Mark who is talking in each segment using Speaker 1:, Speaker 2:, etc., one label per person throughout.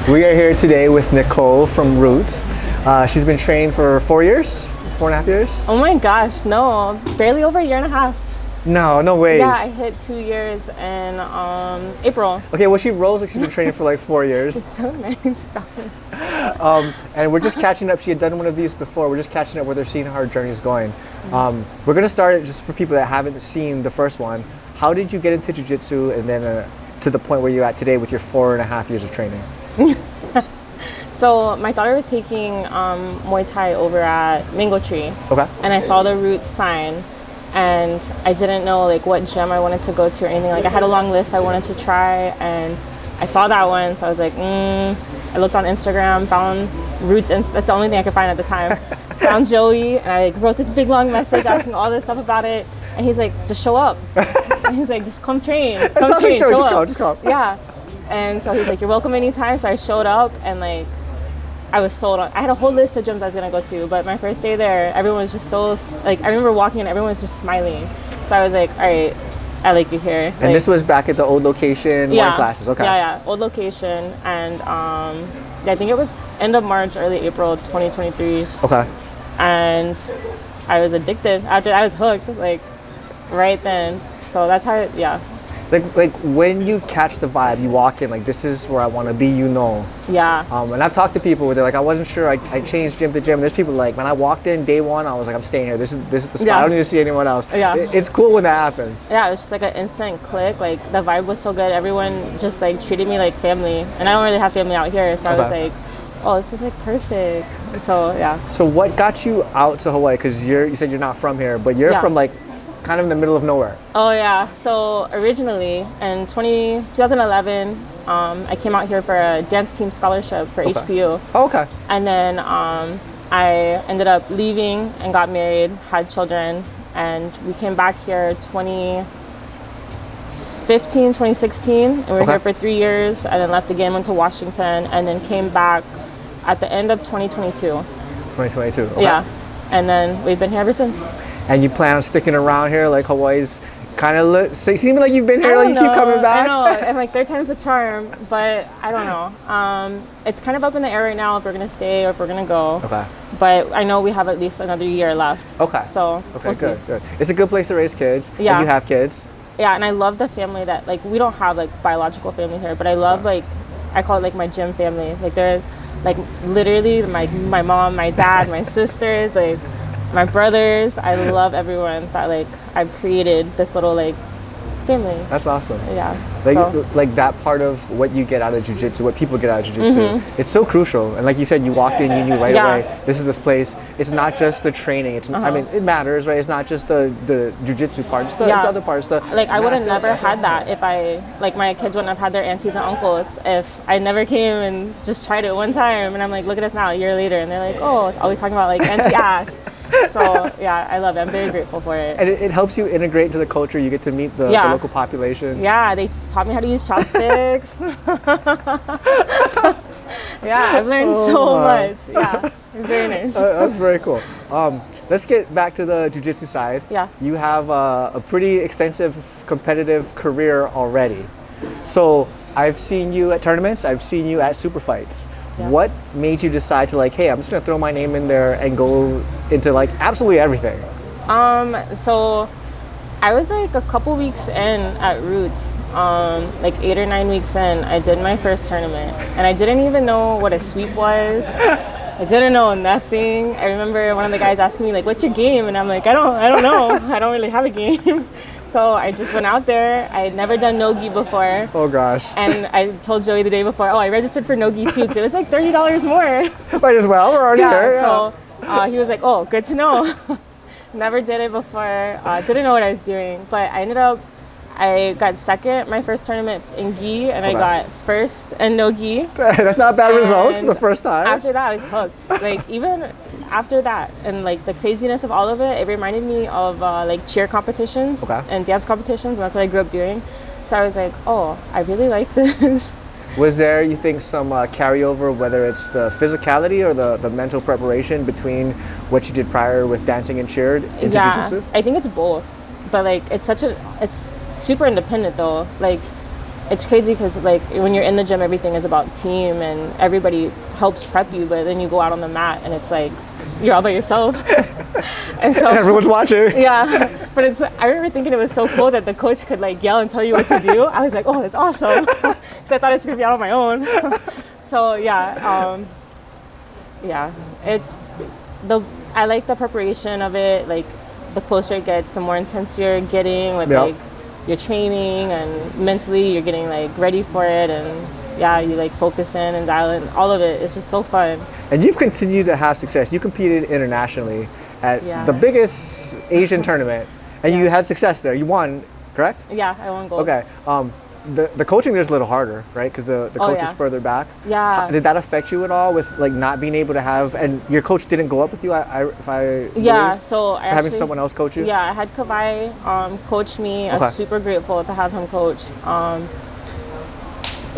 Speaker 1: We are here today with Nicole from Roots. She's been trained for 4 years, 4.5 years.
Speaker 2: Oh my gosh, no, barely over a year and a half.
Speaker 1: No way.
Speaker 2: Yeah, I hit 2 years in April.
Speaker 1: Okay, well she rolls like she's been training for like 4 years.
Speaker 2: It's so nice, stop it.
Speaker 1: And we're just catching up. She had done one of these before. We're just catching up with her, seeing how her journey is going. We're gonna start it just for people that haven't seen the first one. How did you get into jiu-jitsu and then to the point where you're at today with your 4.5 years of training?
Speaker 2: So my daughter was taking Muay Thai over at Mango Tree.
Speaker 1: Okay.
Speaker 2: And I saw the Roots sign, and I didn't know like what gym I wanted to go to or anything. Like I had a long list I wanted to try, and I saw that one, so I was like, I looked on Instagram, found Roots, and that's the only thing I could find at the time. Found Joey, and I like, wrote this big long message asking all this stuff about it, and he's like, just show up. And he's like, just come train, come train, show up.
Speaker 1: Just come.
Speaker 2: Yeah. And so he's like, you're welcome anytime. So I showed up, and like, I was sold on. I had a whole list of gyms I was gonna go to, but my first day there, everyone was just so like. I remember walking in, everyone was just smiling. So I was like, all right, I like you here.
Speaker 1: And this was back at the old location,
Speaker 2: yeah,
Speaker 1: one classes. Okay.
Speaker 2: Yeah, old location, and I think it was end of March, early April, 2023.
Speaker 1: Okay.
Speaker 2: And I was addicted. After I was hooked, like right then. So that's how. Yeah.
Speaker 1: Like when you catch the vibe, you walk in like this is where I want to be, you know.
Speaker 2: Yeah.
Speaker 1: And I've talked to people where they're like, I wasn't sure. I changed gym to gym. There's people like when I walked in day one, I was like, I'm staying here. This is the spot.
Speaker 2: Yeah.
Speaker 1: I don't need to see anyone else.
Speaker 2: Yeah.
Speaker 1: It's cool when that happens.
Speaker 2: Yeah, it was just like an instant click. Like the vibe was so good. Everyone just like treated me like family, and I don't really have family out here, so I was like, oh, this is like perfect. So yeah.
Speaker 1: So what got you out to Hawaii? Because you said you're not from here, but you're from like kind of in the middle of nowhere.
Speaker 2: Oh yeah. So originally in 2011, I came out here for a dance team scholarship for HPU.
Speaker 1: Oh, okay.
Speaker 2: And then I ended up leaving and got married, had children, and we came back here 2015, 2016, and we were here for 3 years, and then left again, went to Washington, and then came back at the end of 2022.
Speaker 1: 2022. Okay.
Speaker 2: Yeah. And then we've been here ever since.
Speaker 1: And you plan on sticking around here? Like Hawaii's kind of seeming like you've been here, like you keep coming back?
Speaker 2: I know, and like third time's the charm, but I don't know. It's kind of up in the air right now if we're gonna stay or if we're gonna go.
Speaker 1: Okay.
Speaker 2: But I know we have at least another year left.
Speaker 1: Okay.
Speaker 2: So
Speaker 1: okay,
Speaker 2: we'll
Speaker 1: good,
Speaker 2: see.
Speaker 1: good. It's a good place to raise kids.
Speaker 2: Yeah.
Speaker 1: And you have kids.
Speaker 2: Yeah, and I love the family that like we don't have like biological family here, but I love like I call it like my gym family. Like they're like literally my mom, my dad, my sisters, like my brothers. I love everyone that like I've created this little like family.
Speaker 1: That's awesome.
Speaker 2: Yeah.
Speaker 1: Like that part of what you get out of jiu-jitsu, what people get out of jiu-jitsu, it's so crucial. And like you said, you walked in, you knew right away, this is this place. It's not just the training. It's I mean, it matters, right? It's not just the jiu-jitsu part. It's the other parts.
Speaker 2: Like I would have never had that if I like my kids wouldn't have had their aunties and uncles if I never came and just tried it one time. And I'm like, look at us now, a year later, and they're like, oh, always talking about like Auntie Ash. So yeah, I love it. I'm very grateful for it.
Speaker 1: And it helps you integrate into the culture. You get to meet the local population.
Speaker 2: Yeah, they taught me how to use chopsticks. Yeah, I've learned so much. Yeah, it's very nice.
Speaker 1: That's very cool. Let's get back to the jiu-jitsu side.
Speaker 2: Yeah.
Speaker 1: You have a pretty extensive competitive career already. So I've seen you at tournaments. I've seen you at super fights. Yeah. What made you decide to like, hey, I'm just gonna throw my name in there and go into like absolutely everything?
Speaker 2: So I was like a couple weeks in at Roots, like 8 or 9 weeks in, I did my first tournament, and I didn't even know what a sweep was. I didn't know nothing. I remember one of the guys asking me like, "What's your game?" And I'm like, "I don't know. I don't really have a game." So I just went out there. I had never done no-gi before.
Speaker 1: Oh gosh.
Speaker 2: And I told Joey the day before, oh, I registered for no-gi too, because it was like $30 more.
Speaker 1: Might as well, we're already here. Yeah.
Speaker 2: So he was like, oh, good to know. Never did it before. Didn't know what I was doing. But I got second my first tournament in gi, and I got first in no-gi.
Speaker 1: That's not a bad result the first time.
Speaker 2: After that, I was hooked. Like even after that, and like the craziness of all of it, it reminded me of like cheer competitions and dance competitions, and that's what I grew up doing. So I was like, oh, I really like this.
Speaker 1: Was there, you think, some carryover, whether it's the physicality or the mental preparation between what you did prior with dancing and cheer into jiu-jitsu?
Speaker 2: I think it's both. But like it's super independent though. Like it's crazy because like when you're in the gym, everything is about team and everybody helps prep you, but then you go out on the mat and it's like you're all by yourself. And so
Speaker 1: everyone's watching.
Speaker 2: Yeah, but I remember thinking it was so cool that the coach could like yell and tell you what to do. I was like, oh, that's awesome, because I thought I was gonna be out on my own. So yeah, I like the preparation of it. Like the closer it gets, the more intense you're getting with like your training, and mentally you're getting like ready for it, and yeah, you like focus in and dial in. All of it. It's just so fun.
Speaker 1: And you've continued to have success. You competed internationally at the biggest Asian tournament, and you had success there. You won, correct?
Speaker 2: Yeah, I won gold.
Speaker 1: Okay. The coaching there's a little harder, right? Because the coach is further back.
Speaker 2: Yeah.
Speaker 1: Did that affect you at all with like not being able to have, and your coach didn't go up with you?
Speaker 2: So
Speaker 1: having someone else coach you?
Speaker 2: Yeah, I had Kavai coach me. I was super grateful to have him coach.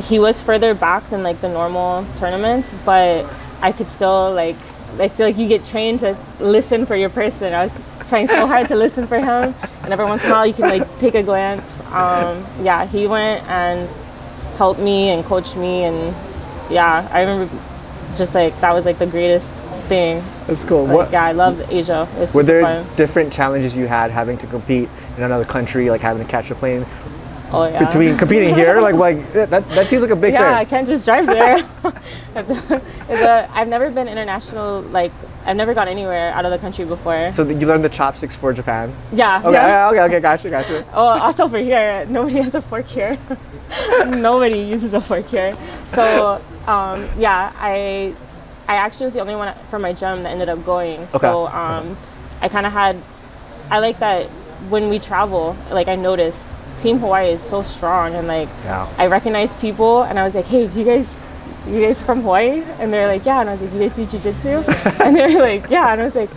Speaker 2: He was further back than like the normal tournaments, but I could still I feel like you get trained to listen for your person. I was trying so hard to listen for him, and every once in a while you can like take a glance. He went and helped me and coached me, and I remember just like that was like the greatest thing.
Speaker 1: That's cool.
Speaker 2: Like, I loved Asia. It was
Speaker 1: were there
Speaker 2: fun.
Speaker 1: Different challenges you had having to compete in another country, like having to catch a plane?
Speaker 2: Oh yeah.
Speaker 1: Between competing here, that seems like a big thing.
Speaker 2: Yeah, I can't just drive there. I've never been international. Like I've never gone anywhere out of the country before.
Speaker 1: So you learned the chopsticks for Japan.
Speaker 2: Yeah.
Speaker 1: Okay.
Speaker 2: Yeah.
Speaker 1: Okay. Gotcha.
Speaker 2: Oh, also for here, nobody has a fork here. Nobody uses a fork here. So I actually was the only one from my gym that ended up going. Okay. So I like that when we travel. Like I noticed. Team Hawaii is so strong, and I recognize people, and I was like, hey, you guys from Hawaii? And they're like, yeah. And I was like, you guys do jiu-jitsu? And they're like, yeah. And I was like,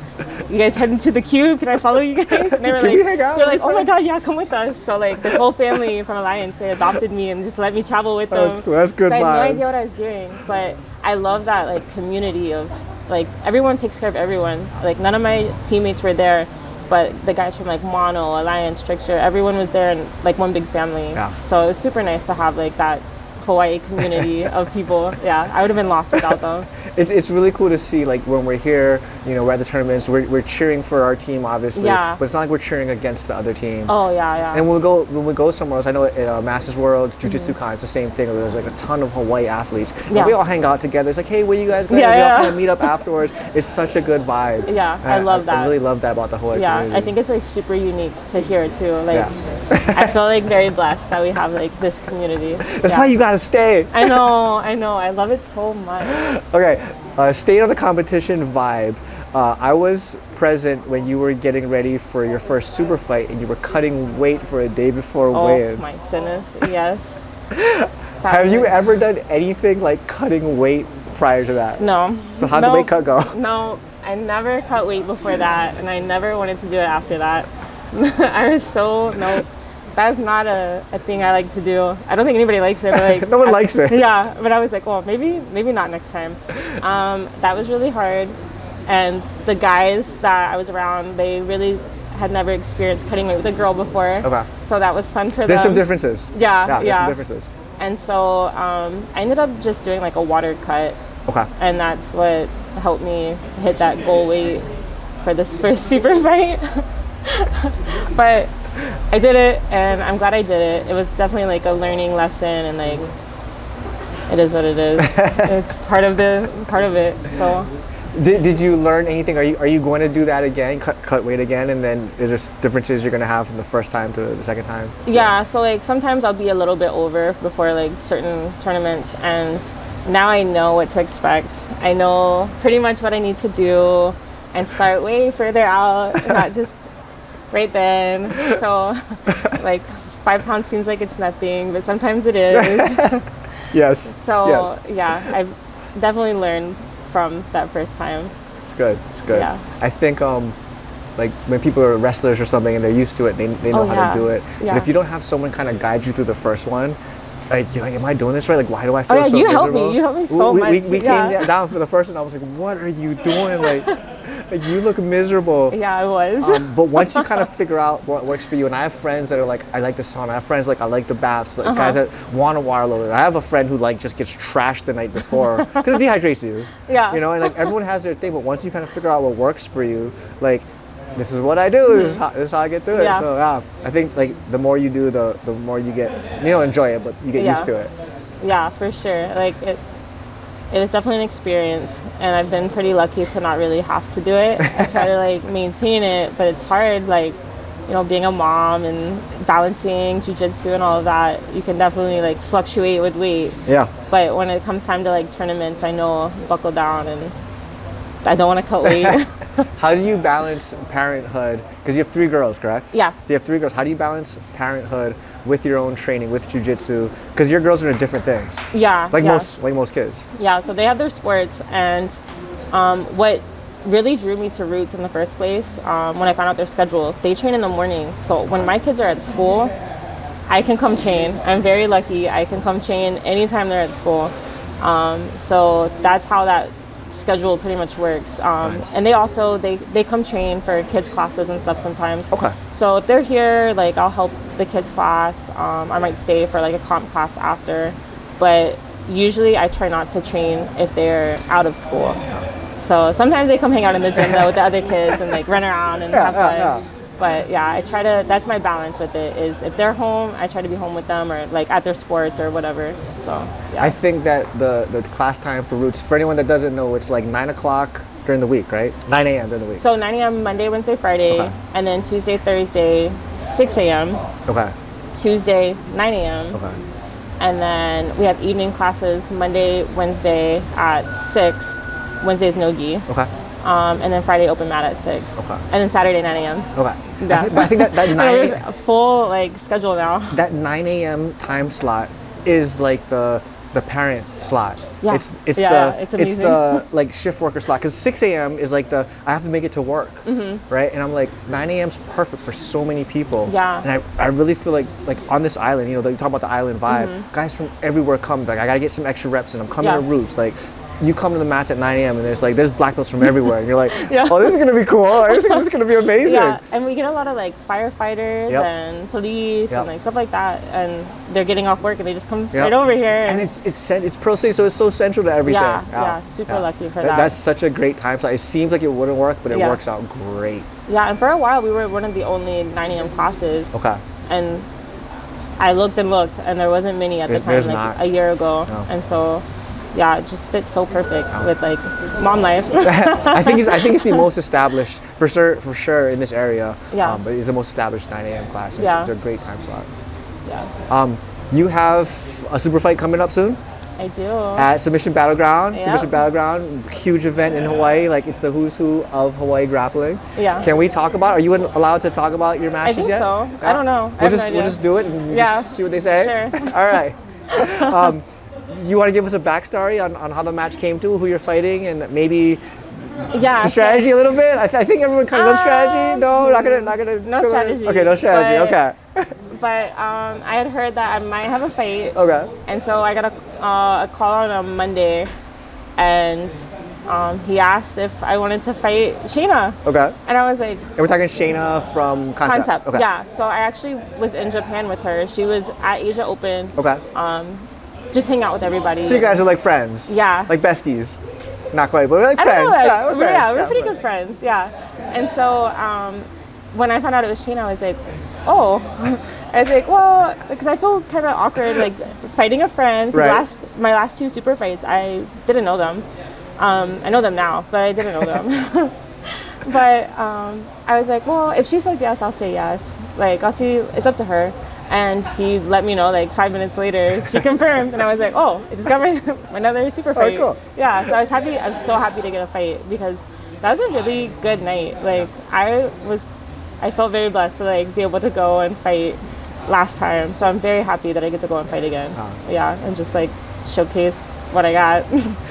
Speaker 2: you guys heading to the cube? Can I follow you guys? And they were like, oh my god, yeah, come with us. So like this whole family from Alliance, they adopted me and just let me travel with them.
Speaker 1: That's good.
Speaker 2: I had no idea what I was doing, but I love that like community of like everyone takes care of everyone. Like none of my teammates were there, but the guys from like Mono, Alliance, Trickster, everyone was there in like one big family. Yeah. So it was super nice to have like that Hawaii community of people. Yeah, I would have been lost without them.
Speaker 1: It's really cool to see like when we're here, we're at the tournaments, we're cheering for our team obviously, but it's not like we're cheering against the other team.
Speaker 2: Oh yeah.
Speaker 1: And when we go somewhere else, I know at Masters World, Jiu-Jitsu Con, it's the same thing. There's like a ton of Hawaii athletes. And we all hang out together. It's like, hey, where you guys going? We all kind of meet up afterwards. It's such a good vibe.
Speaker 2: Yeah, I love that.
Speaker 1: I really love that about the Hawaii community.
Speaker 2: I think it's like super unique to hear too. Like I feel like very blessed that we have like this community.
Speaker 1: That's why you gotta stay.
Speaker 2: I know. I love it so much.
Speaker 1: Okay, state of the competition vibe. I was present when you were getting ready for your first super fight, and you were cutting weight for a day before weigh-ins.
Speaker 2: Oh my goodness, yes.
Speaker 1: Have you ever done anything like cutting weight prior to that?
Speaker 2: No.
Speaker 1: So how'd the weight cut go?
Speaker 2: No, I never cut weight before that, and I never wanted to do it after that. I was that's not a thing I like to do. I don't think anybody likes it, but like
Speaker 1: no one likes it.
Speaker 2: Yeah, but I was like, well, maybe not next time. That was really hard, and the guys that I was around, they really had never experienced cutting weight with a girl before. Okay. So that was fun for them.
Speaker 1: There's some differences.
Speaker 2: Yeah.
Speaker 1: There's some differences.
Speaker 2: And so I ended up just doing like a water cut.
Speaker 1: Okay.
Speaker 2: And that's what helped me hit that goal weight for this first super fight. But I did it, and I'm glad I did it. It was definitely like a learning lesson, and like it is what it is. It's part of it. So
Speaker 1: did you learn anything? Are you going to do that again, cut weight again, and then there's just differences you're going to have from the first time to the second time?
Speaker 2: Yeah, so like sometimes I'll be a little bit over before like certain tournaments, and now I know what to expect. I know pretty much what I need to do and start way further out, not just right then. So like 5 pounds seems like it's nothing, but sometimes it is.
Speaker 1: Yes.
Speaker 2: So yeah, I've definitely learned from that first time.
Speaker 1: It's good.
Speaker 2: Yeah.
Speaker 1: I think like when people are wrestlers or something and they're used to it, they know how to do it.
Speaker 2: Yeah.
Speaker 1: But if you don't have someone kind of guide you through the first one, like you're like, am I doing this right? Like, why do I feel so miserable?
Speaker 2: You helped me so much.
Speaker 1: We came down for the first one. I was like, what are you doing? Like, Like, you look miserable.
Speaker 2: Yeah, I was.
Speaker 1: But once you kind of figure out what works for you, and I have friends that are like, I like the sauna. I have friends like, I like the baths. Like, guys that want to water load. I have a friend who like just gets trashed the night before because it dehydrates you.
Speaker 2: Yeah.
Speaker 1: You know, and like everyone has their thing, but once you kind of figure out what works for you, like, this is what I do. This is how I get through it.
Speaker 2: Yeah.
Speaker 1: So yeah, I think like the more you do, the more you get. You don't enjoy it, but you get used to it.
Speaker 2: Yeah, for sure. Like it was definitely an experience, and I've been pretty lucky to not really have to do it. I try to like maintain it, but it's hard. Like, you know, being a mom and balancing jujitsu and all of that, you can definitely like fluctuate with weight.
Speaker 1: Yeah.
Speaker 2: But when it comes time to like tournaments, I know buckle down, and I don't want to cut weight.
Speaker 1: How do you balance parenthood? Because you have 3 girls, correct?
Speaker 2: Yeah.
Speaker 1: So you have 3 girls. How do you balance parenthood with your own training, with jiu-jitsu? Because your girls are doing different things.
Speaker 2: Yeah.
Speaker 1: Like most kids.
Speaker 2: Yeah, so they have their sports, and what really drew me to Roots in the first place, when I found out their schedule, they train in the mornings. So when my kids are at school, I can come train. I'm very lucky. I can come train anytime they're at school. So that's how that schedule pretty much works.
Speaker 1: Nice.
Speaker 2: And they also, they come train for kids classes and stuff sometimes.
Speaker 1: Okay.
Speaker 2: So if they're here, like I'll help the kids class. I might stay for like a comp class after, but usually I try not to train if they're out of school. So sometimes they come hang out in the gym though with the other kids and like run around and have fun. But yeah, I try to, that's my balance with it, is if they're home, I try to be home with them, or like at their sports or whatever. So yeah.
Speaker 1: I think that the class time for Roots, for anyone that doesn't know, it's like 9 o'clock during the week, right? 9 a.m. during the week.
Speaker 2: So 9 a.m. Monday, Wednesday, Friday, and then Tuesday, Thursday, 6 a.m.
Speaker 1: Okay.
Speaker 2: Tuesday, 9 a.m.
Speaker 1: Okay.
Speaker 2: And then we have evening classes Monday, Wednesday at 6. Wednesday's no-gi.
Speaker 1: Okay.
Speaker 2: And then Friday open mat at 6.
Speaker 1: Okay.
Speaker 2: And then Saturday 9 a.m.
Speaker 1: Okay.
Speaker 2: Yeah.
Speaker 1: I think that 9
Speaker 2: a full like schedule now.
Speaker 1: that 9 a.m. time slot is like the parent slot.
Speaker 2: Yeah.
Speaker 1: It's
Speaker 2: it's
Speaker 1: the like shift worker slot, because 6 a.m. is like the I have to make it to work, right? And I'm like 9 a.m. is perfect for so many people.
Speaker 2: Yeah.
Speaker 1: And I really feel like on this island, you know, you talk about the island vibe. Guys from everywhere come. Like, I gotta get some extra reps, and I'm coming to Roots. Like, you come to the mats at 9 a.m. and there's black belts from everywhere, and you're like, oh, this is gonna be cool. This is gonna be amazing.
Speaker 2: Yeah, and we get a lot of like firefighters
Speaker 1: Yep.
Speaker 2: and police
Speaker 1: Yep.
Speaker 2: and like stuff like that, and they're getting off work and they just come right over here.
Speaker 1: And it's pro state, so it's so central to everything.
Speaker 2: Yeah, super lucky for that.
Speaker 1: That's such a great time slot. It seems like it wouldn't work, but it works out great.
Speaker 2: Yeah, and for a while we were one of the only 9 a.m. classes.
Speaker 1: Okay.
Speaker 2: And I looked and looked, and there wasn't many at the time,
Speaker 1: there's
Speaker 2: like
Speaker 1: not.
Speaker 2: a year ago, and so. Yeah, it just fits so perfect with like mom life.
Speaker 1: I think it's the most established for sure in this area.
Speaker 2: Yeah.
Speaker 1: But it's the most established 9 a.m. class. It's a great time slot.
Speaker 2: Yeah.
Speaker 1: You have a super fight coming up soon
Speaker 2: I do.
Speaker 1: at Submission Battleground.
Speaker 2: Yep.
Speaker 1: Submission Battleground, huge event in Hawaii. Like, it's the who's who of Hawaii grappling.
Speaker 2: Yeah.
Speaker 1: Can we talk about? Are you allowed to talk about your matches
Speaker 2: I think
Speaker 1: yet?
Speaker 2: so.
Speaker 1: Yeah.
Speaker 2: I don't know.
Speaker 1: We'll just do it and just see what they say.
Speaker 2: Sure.
Speaker 1: All right. You want to give us a backstory on how the match came to, who you're fighting, and maybe the strategy a little bit? I think everyone kind of knows strategy. No, not gonna.
Speaker 2: No strategy.
Speaker 1: Okay, no strategy. Okay.
Speaker 2: But I had heard that I might have a fight.
Speaker 1: Okay.
Speaker 2: And so I got a call on a Monday, and he asked if I wanted to fight Shayna.
Speaker 1: Okay.
Speaker 2: And I was like,
Speaker 1: And we're talking Shayna from Concept. Okay.
Speaker 2: Yeah. So I actually was in Japan with her. She was at Asia Open.
Speaker 1: Okay.
Speaker 2: Just hang out with everybody.
Speaker 1: So you guys are like friends.
Speaker 2: Yeah.
Speaker 1: Like besties. Not quite, but we're like
Speaker 2: I
Speaker 1: friends.
Speaker 2: don't know,
Speaker 1: Yeah, we're friends.
Speaker 2: we're pretty good friends. Yeah. And so when I found out it was Shayna, I was like, oh. I was like, well, because I feel kind of awkward, like fighting a friend.
Speaker 1: Right.
Speaker 2: My last 2 super fights, I didn't know them. I know them now, but I didn't know them. But I was like, well, if she says yes, I'll say yes. Like, I'll see. It's up to her. And he let me know like 5 minutes later. She confirmed, and I was like, oh, I just got another super fight.
Speaker 1: Oh, cool.
Speaker 2: Yeah. So I was happy. I was so happy to get a fight, because that was a really good night. Like, I felt very blessed to like be able to go and fight last time. So I'm very happy that I get to go and fight again. Yeah, and just like showcase what I got.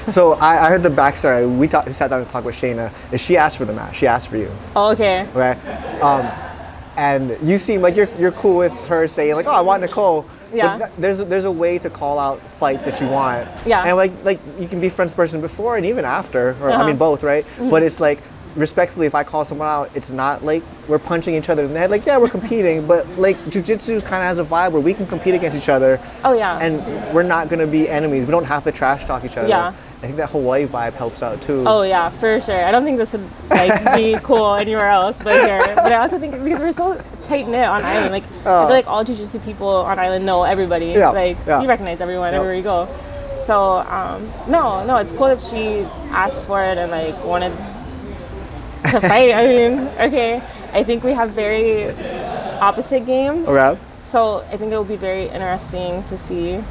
Speaker 1: So I heard the backstory. We sat down to talk with Shayna. She asked for the match. She asked for you.
Speaker 2: Oh, okay.
Speaker 1: Okay. And you seem like you're cool with her saying like, oh, I want Nicole.
Speaker 2: Yeah.
Speaker 1: But there's a way to call out fights that you want.
Speaker 2: Yeah.
Speaker 1: And like you can be friends person before and even after, or I mean both, right? But it's like, respectfully, if I call someone out, it's not like we're punching each other in the head. Like, yeah, we're competing, but like jiu-jitsu kind of has a vibe where we can compete against each other.
Speaker 2: Oh yeah.
Speaker 1: And we're not gonna be enemies. We don't have to trash talk each other.
Speaker 2: Yeah.
Speaker 1: I think that Hawaii vibe helps out too.
Speaker 2: Oh yeah, for sure. I don't think this would like be cool anywhere else but here. But I also think because we're so tight knit on island, like I feel like all jiu-jitsu people on island know everybody.
Speaker 1: Yeah,
Speaker 2: Like
Speaker 1: yeah.
Speaker 2: you recognize everyone everywhere you go. So no, it's cool that she asked for it and like wanted to fight. I mean, okay. I think we have very opposite games.
Speaker 1: Alright.
Speaker 2: So I think it will be very interesting to see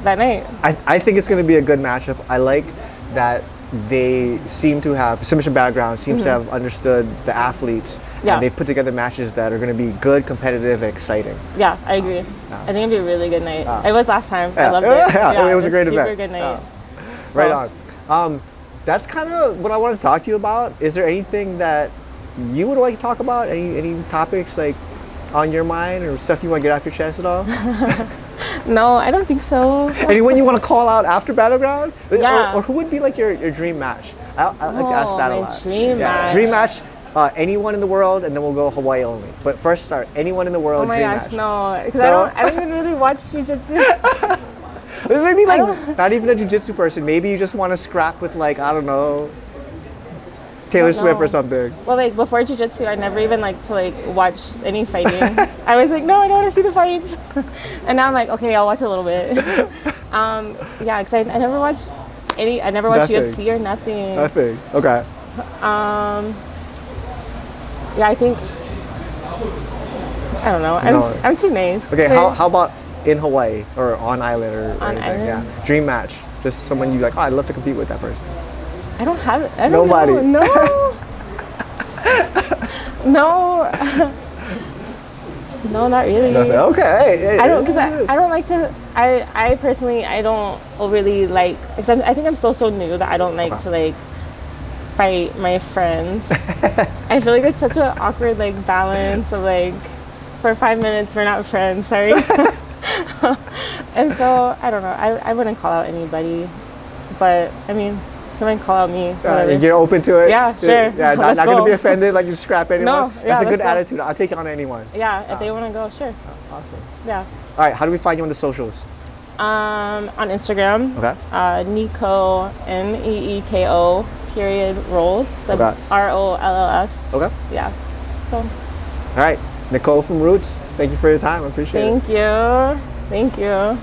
Speaker 2: that night.
Speaker 1: I think it's going to be a good matchup. I like that they seem to have submission background, seems to have understood the athletes,
Speaker 2: Yeah.
Speaker 1: and they put together matches that are going to be good, competitive, and exciting.
Speaker 2: Yeah, I agree. I think it'd be a really good night. It was last time. I
Speaker 1: Yeah.
Speaker 2: loved it.
Speaker 1: Yeah, it was a great
Speaker 2: super
Speaker 1: event.
Speaker 2: Good night. So-
Speaker 1: Right on. That's kind of what I want to talk to you about. Is there anything that you would like to talk about? Any topics like on your mind or stuff you want to get off your chest at all?
Speaker 2: No, I don't think so.
Speaker 1: Anyone you want to call out after Battleground?
Speaker 2: Yeah.
Speaker 1: Or who would be like your dream match? I like to ask that a
Speaker 2: my
Speaker 1: lot.
Speaker 2: dream match.
Speaker 1: Dream match, anyone in the world, and then we'll go Hawaii only. But first, start anyone in the world.
Speaker 2: Oh my
Speaker 1: dream
Speaker 2: gosh,
Speaker 1: match.
Speaker 2: no, because
Speaker 1: No?
Speaker 2: I don't even really watch jiu-jitsu.
Speaker 1: Maybe like not even a jiu-jitsu person. Maybe you just want to scrap with like I don't know, Taylor
Speaker 2: don't
Speaker 1: Swift or
Speaker 2: know.
Speaker 1: something.
Speaker 2: Well, like before jiu-jitsu, I never even like to like watch any fighting. I was like, no, I don't want to see the fights. And now I'm like, okay, I'll watch a little bit. Yeah, because I never watched any. I never watched
Speaker 1: Nothing.
Speaker 2: UFC or nothing.
Speaker 1: Nothing. Okay.
Speaker 2: Yeah, I think. I don't know.
Speaker 1: No.
Speaker 2: I'm too nice.
Speaker 1: Okay.
Speaker 2: Like,
Speaker 1: How about in Hawaii or on island or
Speaker 2: On
Speaker 1: anything?
Speaker 2: island?
Speaker 1: Yeah. Dream match. Just someone you like. Oh, I'd love to compete with that person.
Speaker 2: I don't have it. I don't
Speaker 1: Nobody.
Speaker 2: know. No. No, not really.
Speaker 1: Nothing. Okay. Hey,
Speaker 2: I don't, because
Speaker 1: it is.
Speaker 2: I don't like to. I personally, I don't really like. Because I think I'm still so new that I don't like to like fight my friends. I feel like it's such an awkward like balance of like, for 5 minutes we're not friends. Sorry. And so I don't know. I wouldn't call out anybody, but I mean, someone call out me. Whatever.
Speaker 1: You're open to it?
Speaker 2: Yeah, sure.
Speaker 1: Yeah, not
Speaker 2: Let's
Speaker 1: going to
Speaker 2: go.
Speaker 1: be offended like you scrap anyone?
Speaker 2: No, yeah,
Speaker 1: That's a
Speaker 2: let's
Speaker 1: good
Speaker 2: go.
Speaker 1: attitude. I'll take it on anyone.
Speaker 2: Yeah, if they want to go, sure.
Speaker 1: Awesome.
Speaker 2: Yeah.
Speaker 1: All right, how do we find you on the socials?
Speaker 2: On Instagram,
Speaker 1: Okay.
Speaker 2: Nicole, Neeko, period, rolls. That's
Speaker 1: Okay.
Speaker 2: ROLLS.
Speaker 1: Okay.
Speaker 2: Yeah. So,
Speaker 1: All right, Nicole from Roots, thank you for your time. I appreciate it.
Speaker 2: thank you. Thank you.